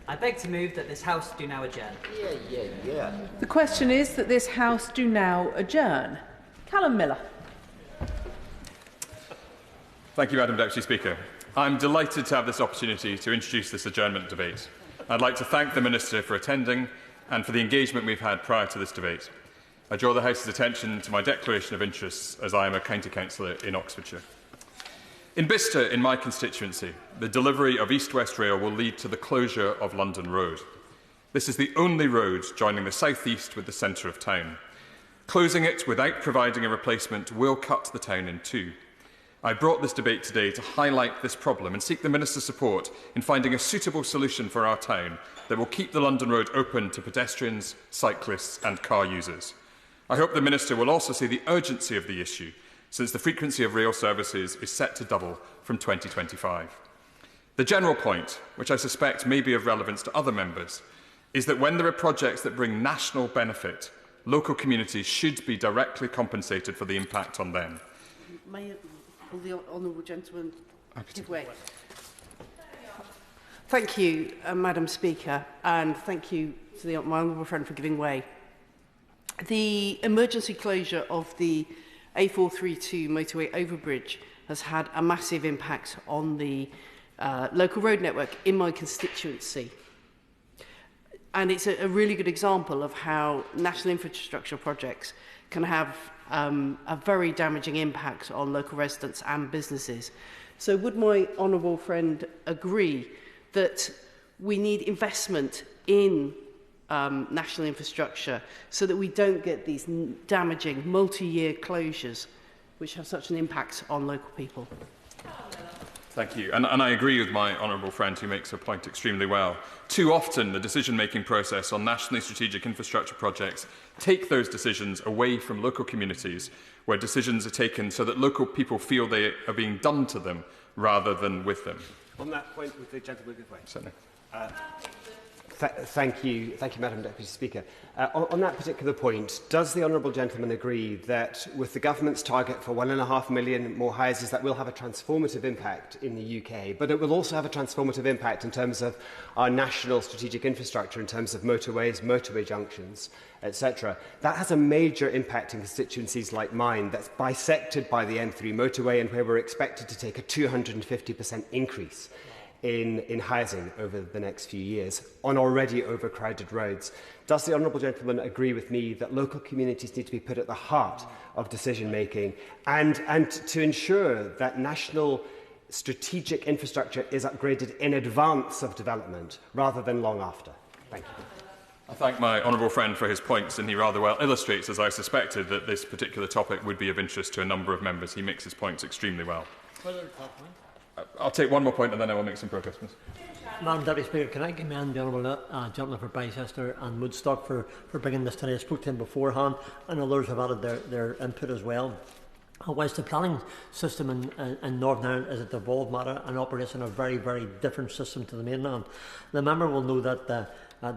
I beg to move that this House do now adjourn. Yeah. The question is that this House do now adjourn. Callum Miller. Thank you, Madam Deputy Speaker. I'm delighted to have this opportunity to introduce this adjournment debate. I'd like to thank the Minister for attending and for the engagement we've had prior to this debate. I draw the House's attention to my declaration of interests as I am a county councillor in Oxfordshire. In Bicester, in my constituency, the delivery of East West Rail will lead to the closure of London Road. This is the only road joining the south east with the centre of town. Closing it without providing a replacement will cut the town in two. I brought this debate today to highlight this problem and seek the Minister's support in finding a suitable solution for our town that will keep the London Road open to pedestrians, cyclists and car users. I hope the Minister will also see the urgency of the issue, since the frequency of rail services is set to double from 2025. The general point, which I suspect may be of relevance to other members, is that when there are projects that bring national benefit, local communities should be directly compensated for the impact on them. Will the honourable gentleman give way? Thank you, Madam Speaker, and thank you to my honourable friend for giving way. The emergency closure of the A432 motorway overbridge has had a massive impact on the local road network in my constituency. And it's a really good example of how national infrastructure projects can have a very damaging impact on local residents and businesses. So would my honourable friend agree that we need investment in national infrastructure so that we don't get these damaging multi-year closures which have such an impact on local people? Thank you. And I agree with my honourable friend who makes her point extremely well. Too often, the decision-making process on nationally strategic infrastructure projects take those decisions away from local communities, where decisions are taken so that local people feel they are being done to them rather than with them. On that point, with the gentleman give way. Certainly. Thank you, Madam Deputy Speaker. On that particular point, does the honourable gentleman agree that with the government's target for 1.5 million more houses, that will have a transformative impact in the UK, but it will also have a transformative impact in terms of our national strategic infrastructure, in terms of motorways, motorway junctions, etc. That has a major impact in constituencies like mine that's bisected by the M3 motorway and where we're expected to take a 250% increase in housing over the next few years on already overcrowded roads. Does the honourable gentleman agree with me that local communities need to be put at the heart of decision making and to ensure that national strategic infrastructure is upgraded in advance of development rather than long after? Thank you. I thank my honourable friend for his points, and he rather well illustrates, as I suspected, that this particular topic would be of interest to a number of members. He makes his points extremely well. I'll take one more point and then I will make some progress. Madam Deputy Speaker, can I commend the Honourable gentleman for Bicester and Woodstock for bringing this today? I spoke to him beforehand and others have added their input as well. Whilst the planning system in Northern Ireland is a devolved matter and operates in a very, very different system to the mainland, the member will know that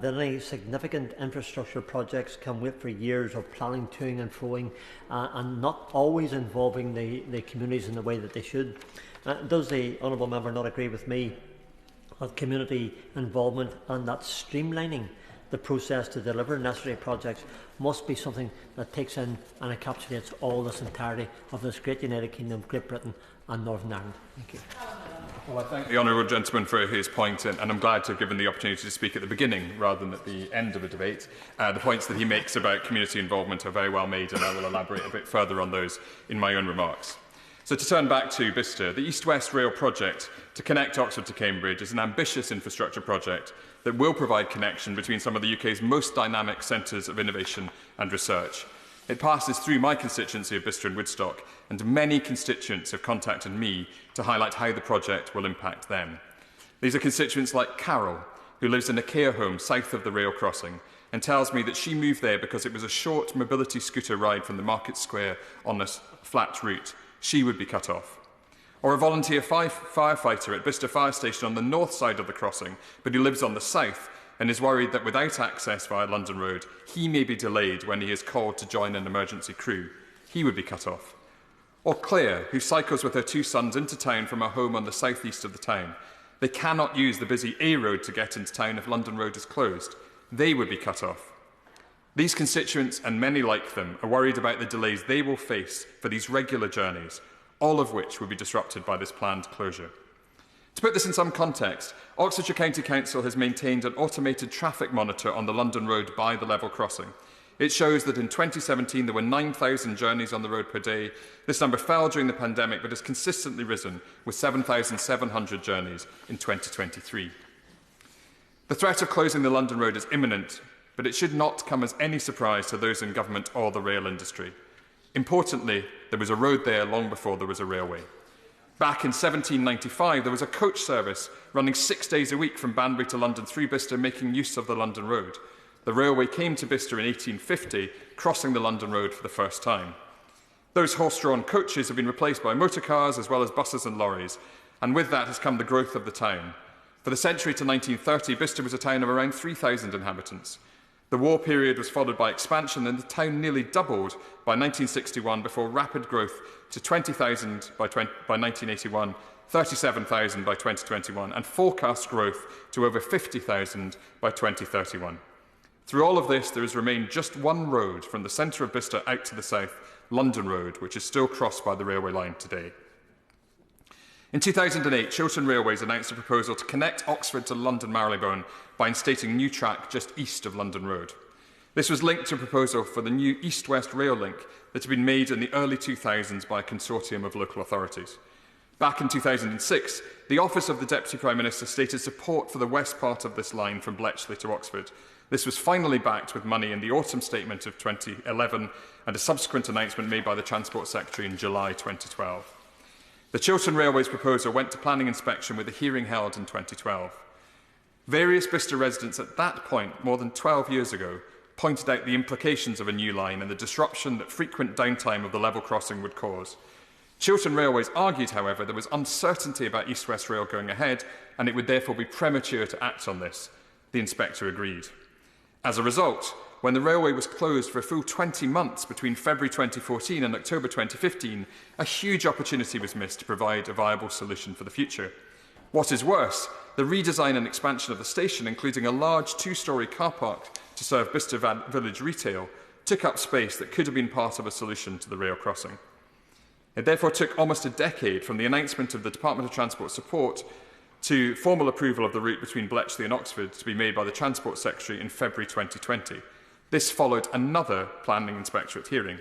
any significant infrastructure projects can wait for years of planning, toing and froing and not always involving the communities in the way that they should. Does the honourable member not agree with me that community involvement and that streamlining the process to deliver necessary projects must be something that takes in and encapsulates all this entirety of this great United Kingdom, Great Britain and Northern Ireland? Thank you. Well, I thank the honourable gentleman for his point, and I'm glad to have given the opportunity to speak at the beginning rather than at the end of a debate. The points that he makes about community involvement are very well made, and I will elaborate a bit further on those in my own remarks. So to turn back to Bicester, the East West Rail project to connect Oxford to Cambridge is an ambitious infrastructure project that will provide connection between some of the UK's most dynamic centres of innovation and research. It passes through my constituency of Bicester and Woodstock, and many constituents have contacted me to highlight how the project will impact them. These are constituents like Carol, who lives in a care home south of the rail crossing, and tells me that she moved there because it was a short mobility scooter ride from the Market Square on this flat route. She would be cut off. Or a volunteer firefighter at Bicester Fire Station on the north side of the crossing, but who lives on the south and is worried that without access via London Road, he may be delayed when he is called to join an emergency crew. He would be cut off. Or Claire, who cycles with her 2 sons into town from her home on the southeast of the town. They cannot use the busy A road to get into town if London Road is closed. They would be cut off. These constituents, and many like them, are worried about the delays they will face for these regular journeys, all of which will be disrupted by this planned closure. To put this in some context, Oxfordshire County Council has maintained an automated traffic monitor on the London Road by the level crossing. It shows that in 2017 there were 9,000 journeys on the road per day. This number fell during the pandemic but has consistently risen, with 7,700 journeys in 2023. The threat of closing the London Road is imminent, but it should not come as any surprise to those in government or the rail industry. Importantly, there was a road there long before there was a railway. Back in 1795, there was a coach service running 6 days a week from Banbury to London through Bicester, making use of the London Road. The railway came to Bicester in 1850, crossing the London Road for the first time. Those horse-drawn coaches have been replaced by motor cars as well as buses and lorries, and with that has come the growth of the town. For the century to 1930, Bicester was a town of around 3,000 inhabitants. The war period was followed by expansion, and the town nearly doubled by 1961 before rapid growth to 20,000 by 1981, 37,000 by 2021, and forecast growth to over 50,000 by 2031. Through all of this, there has remained just one road from the centre of Bicester out to the south, London Road, which is still crossed by the railway line today. In 2008, Chiltern Railways announced a proposal to connect Oxford to London Marylebone by instating a new track just east of London Road. This was linked to a proposal for the new east-west rail link that had been made in the early 2000s by a consortium of local authorities. Back in 2006, the Office of the Deputy Prime Minister stated support for the west part of this line from Bletchley to Oxford. This was finally backed with money in the autumn statement of 2011 and a subsequent announcement made by the Transport Secretary in July 2012. The Chiltern Railways proposal went to planning inspection with a hearing held in 2012. Various Bicester residents at that point, more than 12 years ago, pointed out the implications of a new line and the disruption that frequent downtime of the level crossing would cause. Chiltern Railways argued, however, there was uncertainty about East-West Rail going ahead and it would therefore be premature to act on this. The inspector agreed. As a result, when the railway was closed for a full 20 months between February 2014 and October 2015, a huge opportunity was missed to provide a viable solution for the future. What is worse, the redesign and expansion of the station, including a large two-storey car park to serve Bicester Village retail, took up space that could have been part of a solution to the rail crossing. It therefore took almost a decade from the announcement of the Department of Transport support to formal approval of the route between Bletchley and Oxford to be made by the Transport Secretary in February 2020. This followed another planning inspectorate hearing.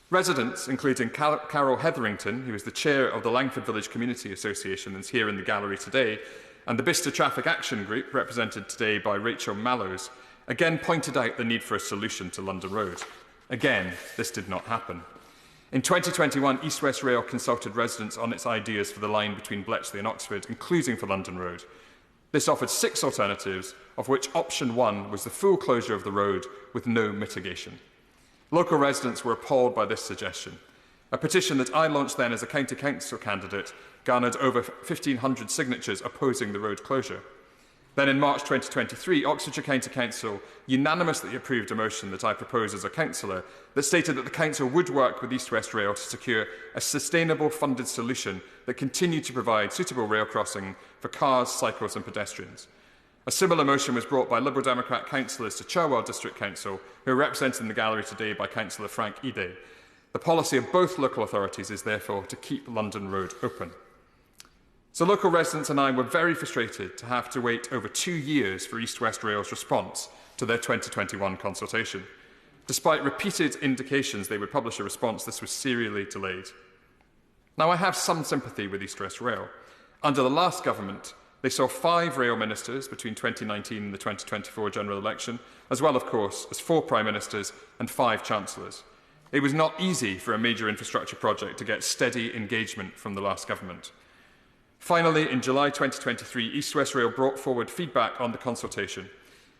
Residents, including Carol Hetherington, who is the chair of the Langford Village Community Association and is here in the gallery today, and the Bicester Traffic Action Group, represented today by Rachel Mallows, again pointed out the need for a solution to London Road. Again, this did not happen. In 2021, East West Rail consulted residents on its ideas for the line between Bletchley and Oxford, including for London Road. This offered 6 alternatives, of which option 1 was the full closure of the road with no mitigation. Local residents were appalled by this suggestion. A petition that I launched then as a county council candidate garnered over 1,500 signatures opposing the road closure. Then in March 2023, Oxfordshire County Council unanimously approved a motion that I proposed as a councillor that stated that the council would work with East West Rail to secure a sustainable funded solution that continued to provide suitable rail crossing for cars, cycles and pedestrians. A similar motion was brought by Liberal Democrat councillors to Cherwell District Council, who are represented in the gallery today by Councillor Frank Ide. The policy of both local authorities is therefore to keep London Road open. So local residents and I were very frustrated to have to wait over 2 years for East West Rail's response to their 2021 consultation. Despite repeated indications they would publish a response, this was serially delayed. Now, I have some sympathy with East West Rail. Under the last government, they saw 5 rail ministers between 2019 and the 2024 general election, as well, of course, as 4 prime ministers and 5 chancellors. It was not easy for a major infrastructure project to get steady engagement from the last government. Finally, in July 2023, East West Rail brought forward feedback on the consultation.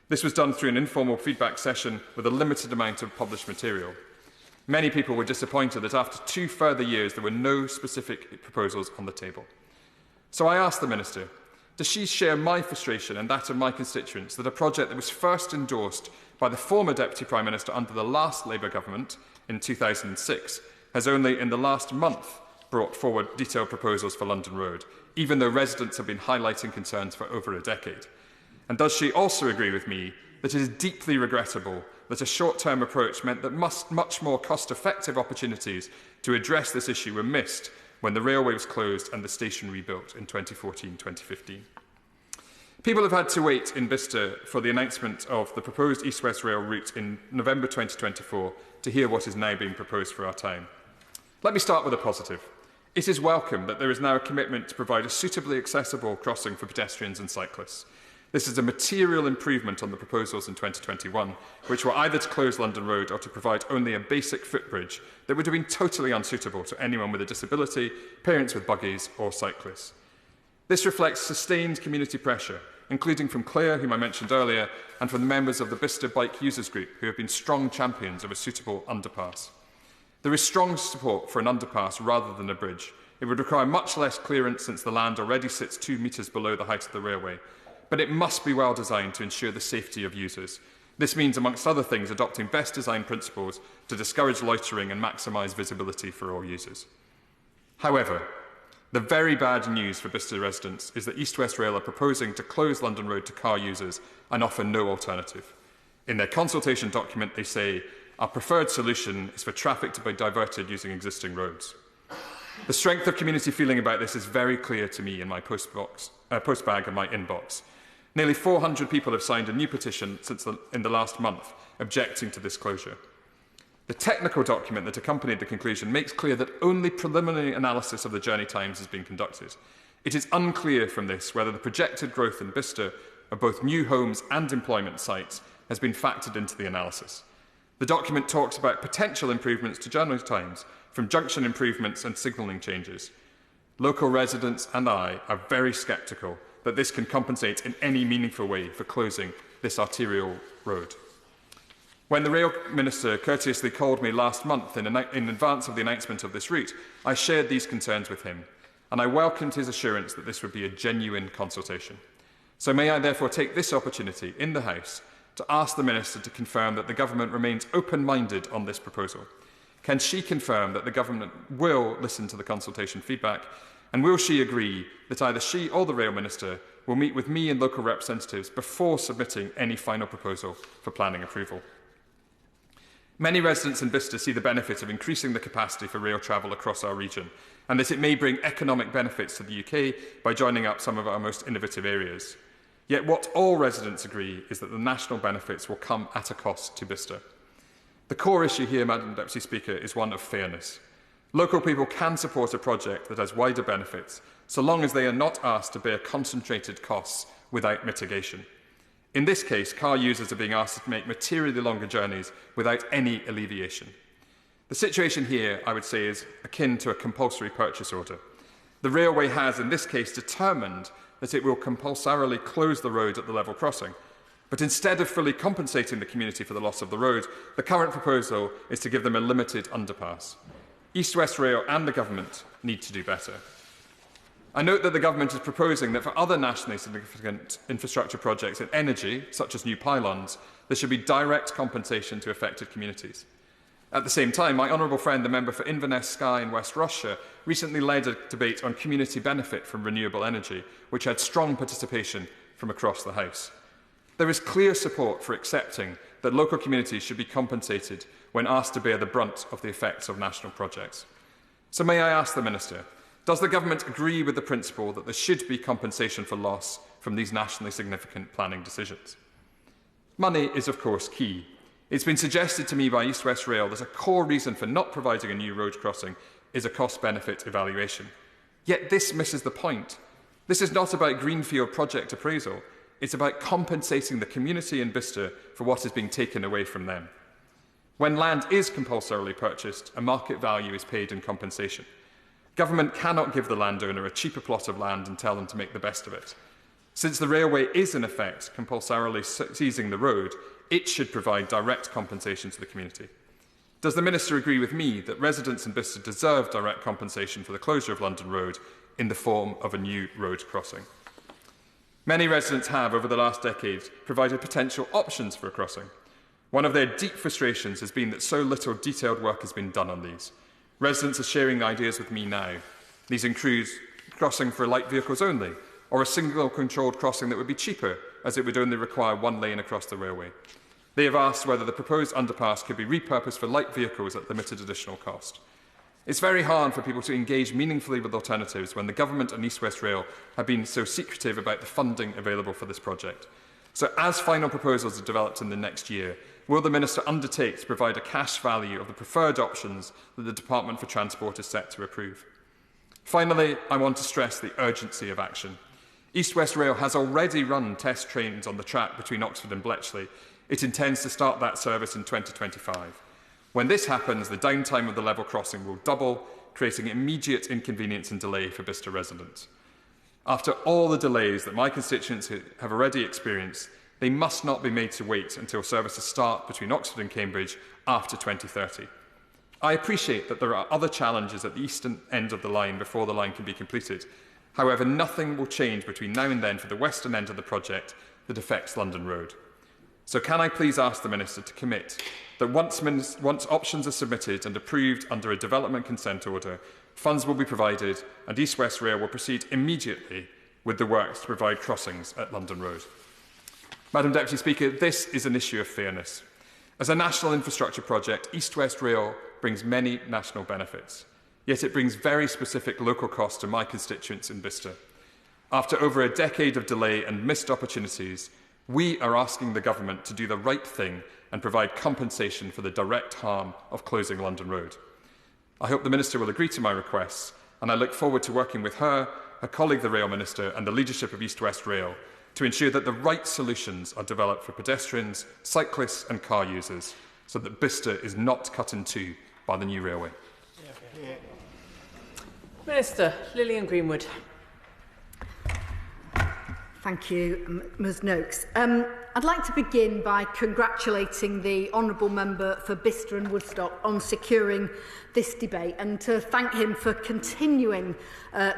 This was done through an informal feedback session with a limited amount of published material. Many people were disappointed that after 2 further years there were no specific proposals on the table. So I asked the Minister, does she share my frustration and that of my constituents that a project that was first endorsed by the former Deputy Prime Minister under the last Labour government in 2006 has only in the last month brought forward detailed proposals for London Road? even though residents have been highlighting concerns for over a decade? And does she also agree with me that it is deeply regrettable that a short-term approach meant that much more cost-effective opportunities to address this issue were missed when the railway was closed and the station rebuilt in 2014-2015? People have had to wait in Bicester for the announcement of the proposed East-West Rail route in November 2024 to hear what is now being proposed for our town. Let me start with a positive. It is welcome that there is now a commitment to provide a suitably accessible crossing for pedestrians and cyclists. This is a material improvement on the proposals in 2021, which were either to close London Road or to provide only a basic footbridge that would have been totally unsuitable to anyone with a disability, parents with buggies or cyclists. This reflects sustained community pressure, including from Claire, whom I mentioned earlier, and from the members of the Bicester Bike Users Group, who have been strong champions of a suitable underpass. There is strong support for an underpass rather than a bridge. It would require much less clearance since the land already sits 2 metres below the height of the railway, but it must be well designed to ensure the safety of users. This means, amongst other things, adopting best design principles to discourage loitering and maximise visibility for all users. However, the very bad news for Bicester residents is that East West Rail are proposing to close London Road to car users and offer no alternative. In their consultation document, they say, our preferred solution is for traffic to be diverted using existing roads. The strength of community feeling about this is very clear to me in my postbag and my inbox. Nearly 400 people have signed a new petition in the last month objecting to this closure. The technical document that accompanied the conclusion makes clear that only preliminary analysis of the journey times has been conducted. It is unclear from this whether the projected growth in Bicester of both new homes and employment sites has been factored into the analysis. The document talks about potential improvements to journey times from junction improvements and signalling changes. Local residents and I are very sceptical that this can compensate in any meaningful way for closing this arterial road. When the Rail Minister courteously called me last month in advance of the announcement of this route, I shared these concerns with him, and I welcomed his assurance that this would be a genuine consultation. So may I therefore take this opportunity in the House to ask the Minister to confirm that the Government remains open-minded on this proposal. Can she confirm that the Government will listen to the consultation feedback, and will she agree that either she or the Rail Minister will meet with me and local representatives before submitting any final proposal for planning approval? Many residents in Bicester see the benefit of increasing the capacity for rail travel across our region, and that it may bring economic benefits to the UK by joining up some of our most innovative areas. Yet what all residents agree is that the national benefits will come at a cost to Bicester. The core issue here, Madam Deputy Speaker, is one of fairness. Local people can support a project that has wider benefits, so long as they are not asked to bear concentrated costs without mitigation. In this case, car users are being asked to make materially longer journeys without any alleviation. The situation here, I would say, is akin to a compulsory purchase order. The railway has, in this case, determined that it will compulsorily close the road at the level crossing. But instead of fully compensating the community for the loss of the road, the current proposal is to give them a limited underpass. East West Rail and the Government need to do better. I note that the Government is proposing that for other nationally significant infrastructure projects in energy, such as new pylons, there should be direct compensation to affected communities. At the same time, my honourable friend, the member for Inverness, Skye and West Roughshire, recently led a debate on community benefit from renewable energy, which had strong participation from across the House. There is clear support for accepting that local communities should be compensated when asked to bear the brunt of the effects of national projects. So may I ask the Minister, does the Government agree with the principle that there should be compensation for loss from these nationally significant planning decisions? Money is, of course, key. It's been suggested to me by East West Rail that a core reason for not providing a new road crossing is a cost-benefit evaluation. Yet this misses the point. This is not about greenfield project appraisal. It's about compensating the community in Bicester for what is being taken away from them. When land is compulsorily purchased, a market value is paid in compensation. Government cannot give the landowner a cheaper plot of land and tell them to make the best of it. Since the railway is, in effect, compulsorily seizing the road, it should provide direct compensation to the community. Does the Minister agree with me that residents in Bicester deserve direct compensation for the closure of London Road in the form of a new road crossing? Many residents have, over the last decade, provided potential options for a crossing. One of their deep frustrations has been that so little detailed work has been done on these. Residents are sharing ideas with me now. These include crossing for light vehicles only, or a single controlled crossing that would be cheaper, as it would only require one lane across the railway. They have asked whether the proposed underpass could be repurposed for light vehicles at limited additional cost. It's very hard for people to engage meaningfully with alternatives when the government and East West Rail have been so secretive about the funding available for this project. So as final proposals are developed in the next year, will the Minister undertake to provide a cash value of the preferred options that the Department for Transport is set to approve? Finally, I want to stress the urgency of action. East West Rail has already run test trains on the track between Oxford and Bletchley. It intends to start that service in 2025. When this happens, the downtime of the level crossing will double, creating immediate inconvenience and delay for Bicester residents. After all the delays that my constituents have already experienced, they must not be made to wait until services start between Oxford and Cambridge after 2030. I appreciate that there are other challenges at the eastern end of the line before the line can be completed. However, nothing will change between now and then for the western end of the project that affects London Road. So can I please ask the Minister to commit that once options are submitted and approved under a development consent order, funds will be provided and East West Rail will proceed immediately with the works to provide crossings at London Road. Madam Deputy Speaker, this is an issue of fairness. As a national infrastructure project, East West Rail brings many national benefits, yet it brings very specific local costs to my constituents in Bicester. After over a decade of delay and missed opportunities, we are asking the government to do the right thing and provide compensation for the direct harm of closing London Road. I hope the Minister will agree to my requests, and I look forward to working with her colleague the Rail Minister and the leadership of East West Rail to ensure that the right solutions are developed for pedestrians, cyclists and car users, so that Bicester is not cut in two by the new railway. Minister, Lilian Greenwood. Thank you, Ms Noakes. I'd like to begin by congratulating the Honourable Member for Bicester and Woodstock on securing this debate and to thank him for continuing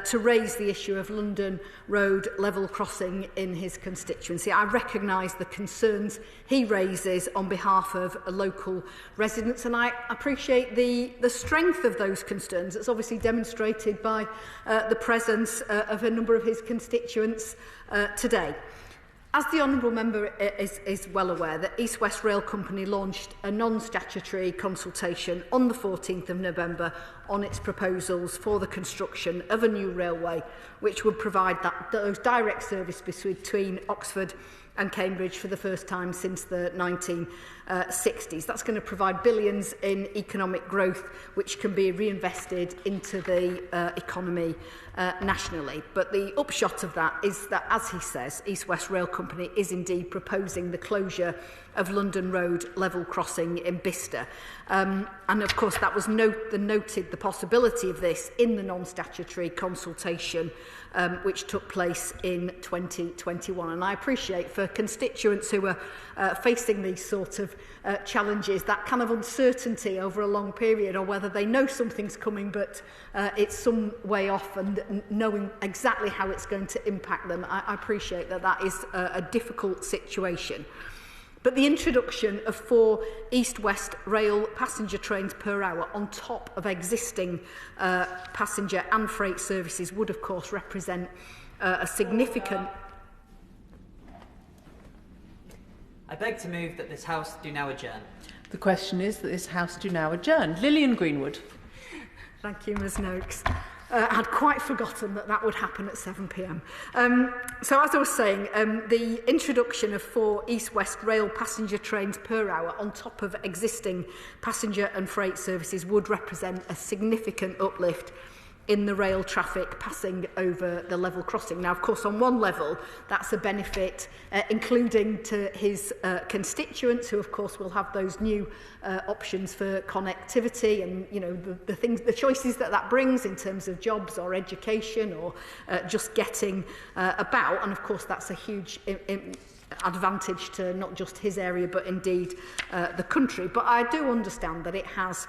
to raise the issue of London Road level crossing in his constituency. I recognise the concerns he raises on behalf of local residents, and I appreciate the strength of those concerns. It's obviously demonstrated by the presence of a number of his constituents today. As the Honourable Member is well aware, the East West Rail Company launched a non-statutory consultation on the 14th of November on its proposals for the construction of a new railway which would provide those direct service between Oxford and Cambridge for the first time since the 1960s. That's going to provide billions in economic growth which can be reinvested into the economy nationally. But the upshot of that is that, as he says, East West Rail Company is indeed proposing the closure of London Road level crossing in Bicester. And of course that was noted the possibility of this in the non-statutory consultation which took place in 2021. And I appreciate for constituents who are facing these sort of challenges, that kind of uncertainty over a long period, or whether they know something's coming but it's some way off, and knowing exactly how it's going to impact them. I appreciate that that is a difficult situation. But the introduction of 4 east-west rail passenger trains per hour on top of existing passenger and freight services would, of course, represent a significant... I beg to move that this House do now adjourn. The question is that this House do now adjourn. Lilian Greenwood. Thank you, Ms Noakes. I'd quite forgotten that that would happen at 7 p.m. So as I was saying, the introduction of 4 east-west rail passenger trains per hour on top of existing passenger and freight services would represent a significant uplift in the rail traffic passing over the level crossing. Now, of course, on one level, that's a benefit, including to his constituents, who, of course, will have those new options for connectivity and, you know, the choices that brings in terms of jobs or education or just getting about. And, of course, that's a huge advantage to not just his area, but indeed the country. But I do understand that it has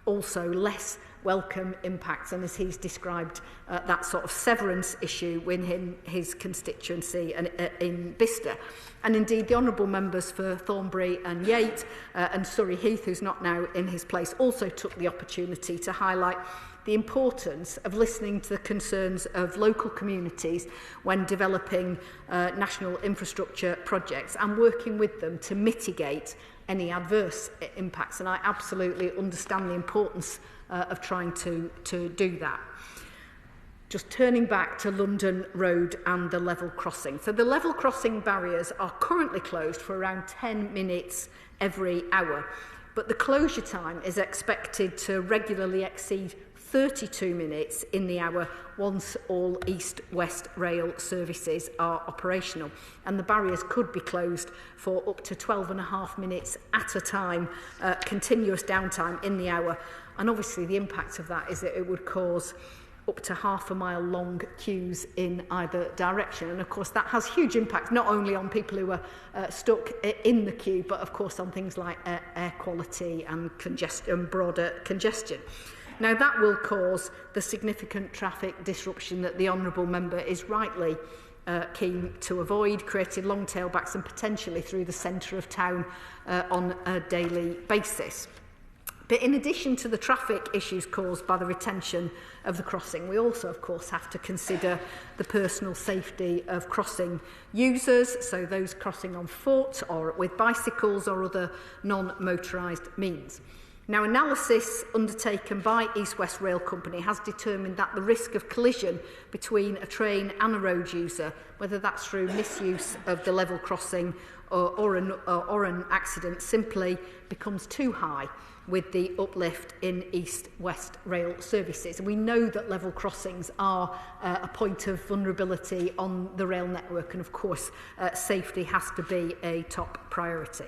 also less welcome impacts, and as he's described, that sort of severance issue within his constituency and in Bicester. And indeed, the honourable members for Thornbury and Yate and Surrey Heath, who's not now in his place, also took the opportunity to highlight the importance of listening to the concerns of local communities when developing national infrastructure projects and working with them to mitigate any adverse impacts. And I absolutely understand the importance of trying to do that. Just turning back to London Road and the level crossing. So the level crossing barriers are currently closed for around 10 minutes every hour, but the closure time is expected to regularly exceed 32 minutes in the hour once all east-west rail services are operational. And the barriers could be closed for up to 12.5 minutes at a time, continuous downtime in the hour. And obviously the impact of that is that it would cause up to half a mile long queues in either direction. And of course that has huge impact not only on people who are stuck in the queue, but of course on things like air quality and broader congestion. Now that will cause the significant traffic disruption that the Honourable Member is rightly keen to avoid, creating long tailbacks and potentially through the centre of town on a daily basis. But in addition to the traffic issues caused by the retention of the crossing, we also, of course, have to consider the personal safety of crossing users, so those crossing on foot or with bicycles or other non-motorised means. Now, analysis undertaken by East West Rail Company has determined that the risk of collision between a train and a road user, whether that's through misuse of the level crossing or an accident, simply becomes too high with the uplift in east-west rail services. And we know that level crossings are a point of vulnerability on the rail network, and of course safety has to be a top priority.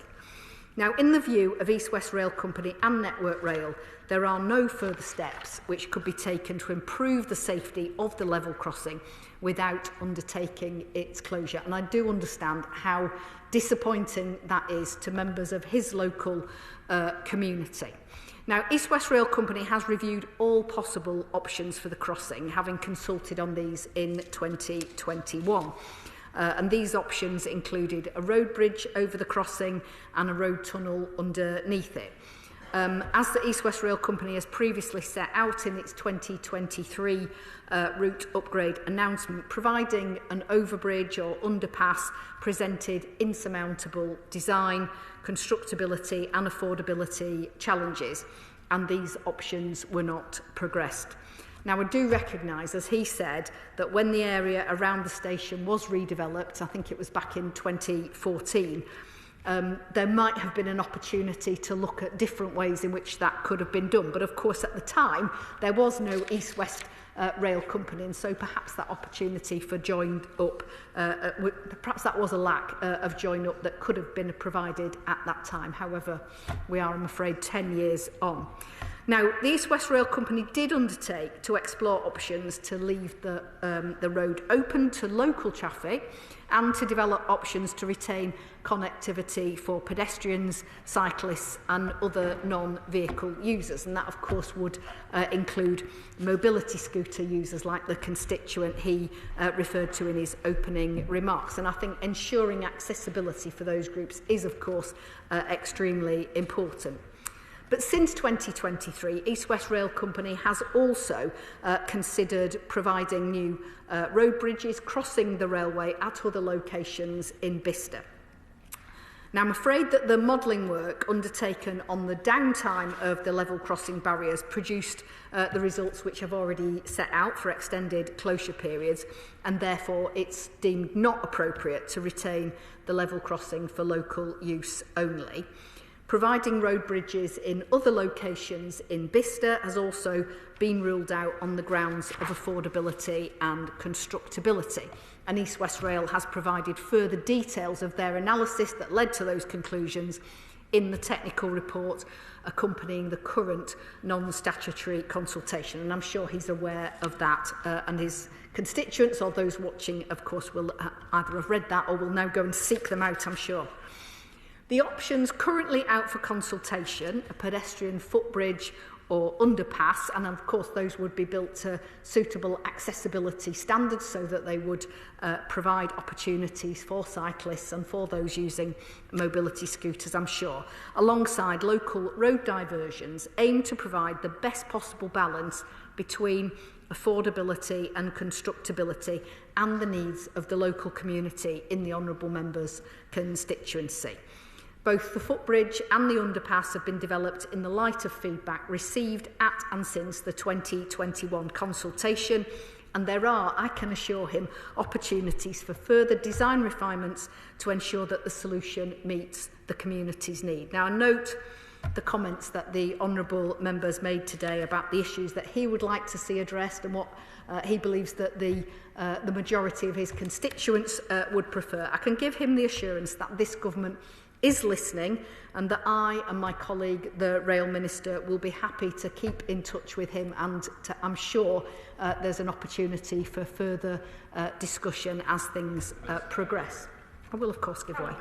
Now, in the view of East West Rail Company and Network Rail, there are no further steps which could be taken to improve the safety of the level crossing without undertaking its closure. And I do understand how disappointing that is to members of his local community. Now, East West Rail Company has reviewed all possible options for the crossing, having consulted on these in 2021. And these options included a road bridge over the crossing and a road tunnel underneath it. As the East West Rail Company has previously set out in its 2023 route upgrade announcement, providing an overbridge or underpass presented insurmountable design, constructability and affordability challenges, and these options were not progressed. Now, I do recognise, as he said, that when the area around the station was redeveloped, I think it was back in 2014, there might have been an opportunity to look at different ways in which that could have been done. But of course, at the time, there was no East West Rail Company, and so perhaps that opportunity for joined up, perhaps that was a lack of join up that could have been provided at that time. However, we are, I'm afraid, 10 years on. Now, the East West Rail Company did undertake to explore options to leave the road open to local traffic and to develop options to retain connectivity for pedestrians, cyclists and other non-vehicle users. And that, of course, would include mobility scooter users like the constituent he referred to in his opening remarks. And I think ensuring accessibility for those groups is, of course, extremely important. But since 2023, East West Rail Company has also considered providing new road bridges crossing the railway at other locations in Bicester. Now, I'm afraid that the modelling work undertaken on the downtime of the level crossing barriers produced the results which I've already set out for extended closure periods, and therefore it's deemed not appropriate to retain the level crossing for local use only. Providing road bridges in other locations in Bicester has also been ruled out on the grounds of affordability and constructability. And East West Rail has provided further details of their analysis that led to those conclusions in the technical report accompanying the current non-statutory consultation. And I'm sure he's aware of that, and his constituents or those watching, of course, will either have read that or will now go and seek them out, I'm sure. The options currently out for consultation, a pedestrian footbridge or underpass, and of course those would be built to suitable accessibility standards so that they would provide opportunities for cyclists and for those using mobility scooters, I'm sure, alongside local road diversions, aim to provide the best possible balance between affordability and constructability and the needs of the local community in the honourable member's constituency. Both the footbridge and the underpass have been developed in the light of feedback received at and since the 2021 consultation, and there are, I can assure him, opportunities for further design refinements to ensure that the solution meets the community's need. Now, I note the comments that the honourable members made today about the issues that he would like to see addressed and what he believes that the majority of his constituents would prefer. I can give him the assurance that this government is listening and that I and my colleague, the Rail Minister, will be happy to keep in touch with him, and I'm sure there's an opportunity for further discussion as things progress. I will, of course, give way.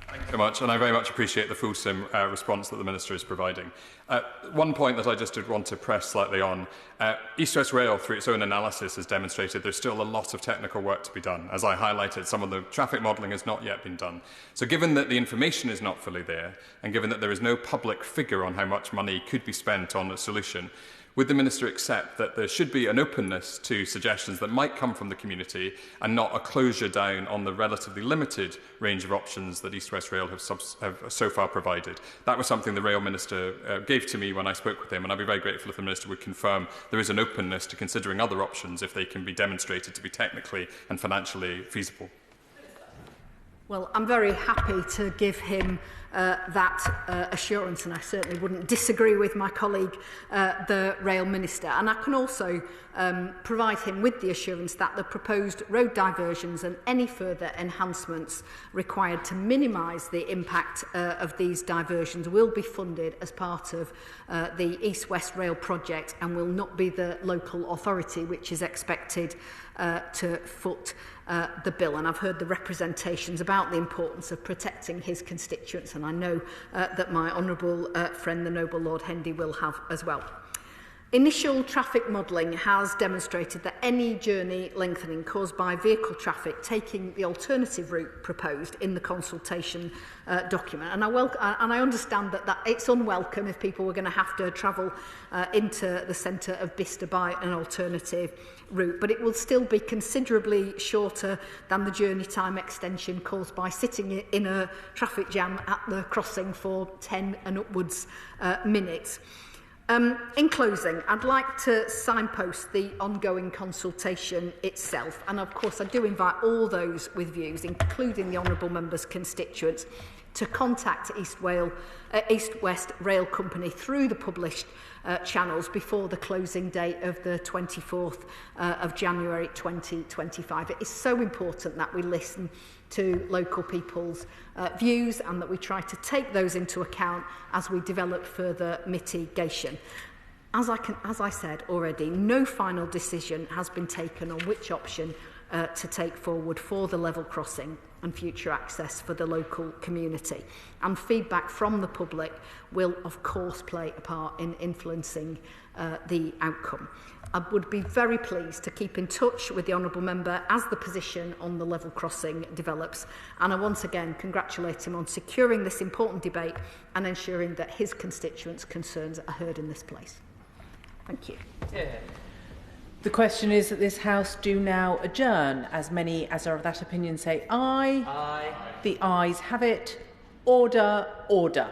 Thank you very much, and I very much appreciate the fulsome response that the Minister is providing. One point that I just did want to press slightly on, East West Rail, through its own analysis, has demonstrated there's still a lot of technical work to be done. As I highlighted, some of the traffic modelling has not yet been done. So given that the information is not fully there, and given that there is no public figure on how much money could be spent on a solution, would the Minister accept that there should be an openness to suggestions that might come from the community and not a closure down on the relatively limited range of options that East West Rail have so far provided? That was something the Rail Minister gave to me when I spoke with him, and I'd be very grateful if the Minister would confirm there is an openness to considering other options if they can be demonstrated to be technically and financially feasible. Well, I'm very happy to give him that assurance, and I certainly wouldn't disagree with my colleague, the Rail Minister. And I can also provide him with the assurance that the proposed road diversions and any further enhancements required to minimise the impact of these diversions will be funded as part of the East West Rail project and will not be the local authority which is expected to foot the bill. And I've heard the representations about the importance of protecting his constituents, and I know that my honourable friend, the Noble Lord Hendy, will have as well. Initial traffic modelling has demonstrated that any journey lengthening caused by vehicle traffic taking the alternative route proposed in the consultation document, and I understand that it's unwelcome if people were going to have to travel into the centre of Bicester by an alternative route, but it will still be considerably shorter than the journey time extension caused by sitting in a traffic jam at the crossing for 10 and upwards minutes. In closing, I'd like to signpost the ongoing consultation itself, and of course I do invite all those with views, including the honourable member's constituents, to contact East West Rail Company through the published channels before the closing date of the 24th of January 2025. It is so important that we listen to local people's views and that we try to take those into account as we develop further mitigation. As I said already, no final decision has been taken on which option to take forward for the level crossing and future access for the local community. And feedback from the public will, of course, play a part in influencing the outcome. I would be very pleased to keep in touch with the honourable member as the position on the level crossing develops, and I once again congratulate him on securing this important debate and ensuring that his constituents' concerns are heard in this place. Thank you. Yeah. The question is that this House do now adjourn. As many as are of that opinion say aye. Aye. The ayes have it. Order, order.